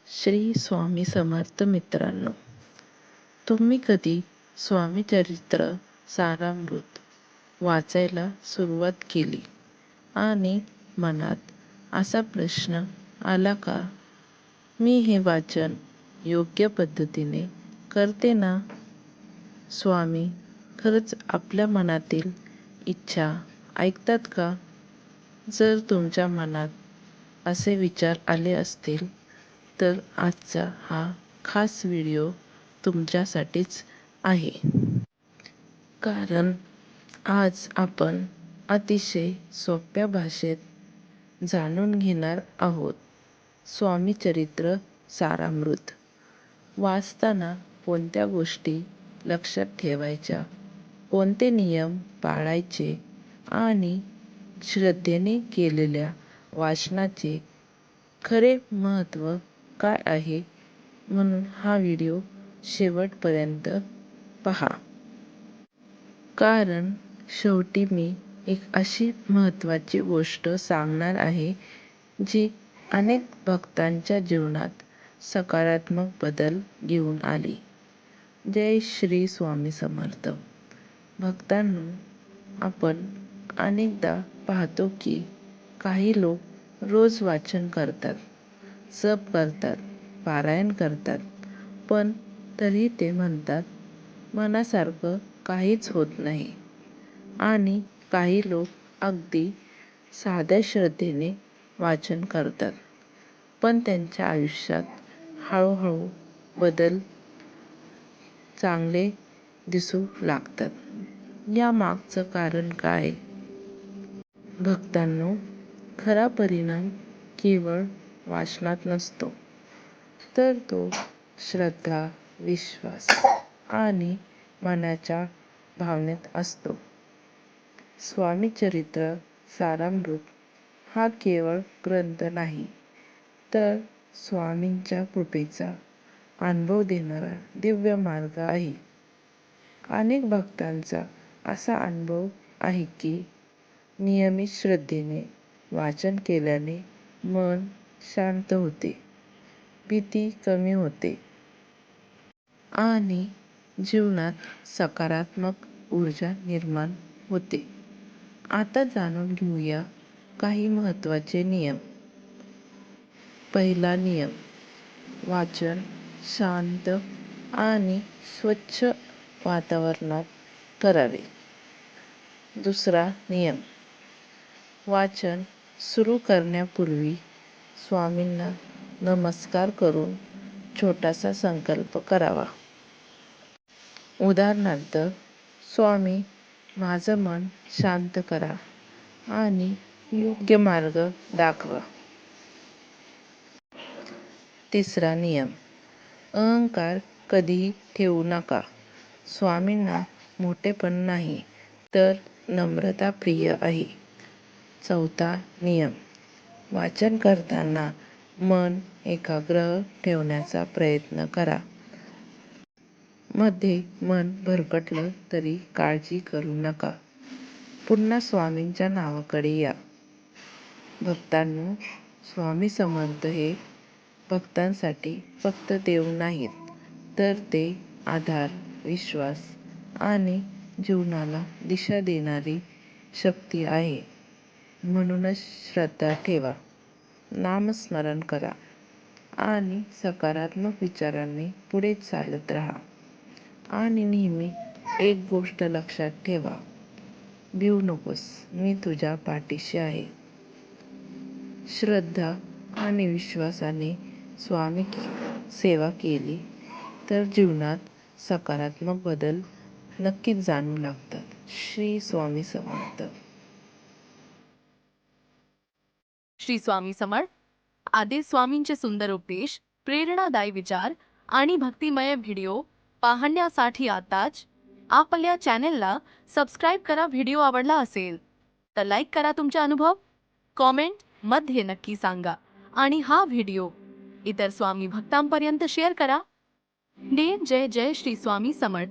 श्री स्वामी समर्थ मित्रांनो, तुम्ही कधी स्वामी चरित्र सारामृत वाचायला सुरुवात केली आणि मनात असा प्रश्न आला का, मी हे वाचन योग्य पद्धतीने करते ना? स्वामी खरंच आपल्या मनातील इच्छा ऐकतात का? जर तुमच्या मनात असे विचार आले असतील तर आजचा हा खास व्हिडिओ तुमच्यासाठीच आहे. कारण आज आपण अतिशय सोप्या भाषेत जाणून घेणार आहोत स्वामी चरित्र सारामृत. वाचताना कोणत्या गोष्टी लक्षात ठेवायच्या, कोणते नियम पाळायचे आणि श्रद्धेने केलेल्या वाचनाचे खरे महत्त्व काय आहे, म्हणून हा व्हिडिओ शेवटपर्यंत पहा. कारण शेवटी मी एक अशी महत्त्वाची गोष्ट सांगणार आहे जी अनेक भक्तांच्या जीवनात सकारात्मक बदल घेऊन आली. जय श्री स्वामी समर्थ. भक्तांनो, आपण अनेकदा पाहतो की काही लोक रोज वाचन करतात, जप करतात, पारायण करतात, पण तरी ते म्हणतात मनासारखं काहीच होत नाही. आणि काही लोक अगदी साध्या श्रद्धेने वाचन करतात, पण त्यांच्या आयुष्यात हळूहळू बदल चांगले दिसू लागतात. या मागचं कारण काय? भक्तांनो, खरा परिणाम केवळ वाचनात नसतो, तर तो श्रद्धा, विश्वास आणि मनाच्या भावनेत असतो. स्वामी चरित्र सारामृत हा केवळ ग्रंथ नाही, तर स्वामींच्या कृपेचा अनुभव देणारा दिव्य मार्ग आहे. अनेक भक्तांचा असा अनुभव आहे की नियमित श्रद्धेने वाचन केल्याने मन शांत होते, भीती कमी होते आणि जीवनात सकारात्मक ऊर्जा निर्माण होते. आता जाणून घेऊया काही महत्त्वाचे नियम. पहिला नियम, वाचन शांत आणि स्वच्छ वातावरणात करावे. दुसरा नियम, वाचन सुरू करण्यापूर्वी स्वामींना नमस्कार करून छोटासा संकल्प करावा. उदाहरणार्थ, स्वामी, माझं मन शांत करा आणि योग्य मार्ग दाखवा. तिसरा नियम, अहंकार कधीही ठेवू नका. स्वामींना मोठेपण नाही, तर नम्रता प्रिय आहे. चौथा नियम, वाचन करताना मन एकाग्र ठेवण्याचा प्रयत्न करा. मध्ये मन भरकटलं तरी काळजी करू नका. पुन्हा स्वामींच्या नावाकडे या. भक्तांनो, स्वामी समर्थ हे भक्तांसाठी फक्त देव नाहीत, तर ते आधार, विश्वास आणि जीवनाला दिशा देणारी शक्ती आहे. म्हणूनच श्रद्धा ठेवा, नामस्मरण करा आणि सकारात्मक विचारांनी पुढे चालत राहा. आणि नेहमी एक गोष्ट लक्षात ठेवा, भिवू नकोस, मी तुझ्या पाठीशी आहे. श्रद्धा आणि विश्वासाने स्वामी सेवा केली तर जीवनात सकारात्मक बदल नक्कीच जाणवू लागतात. श्री स्वामी समर्थ. श्री स्वामी समर्थ. आदी स्वामींचे सुंदर उपदेश, प्रेरणादायी विचार आणि भक्तिमय व्हिडिओ पाहण्यासाठी आताच आपल्या चॅनेलला सबस्क्राईब करा. व्हिडिओ आवडला असेल तर लाईक करा. तुमचे अनुभव कॉमेंट मध्ये नक्की सांगा आणि हा व्हिडिओ इतर स्वामी भक्तांपर्यंत शेअर करा. जय जय श्री स्वामी समर्थ.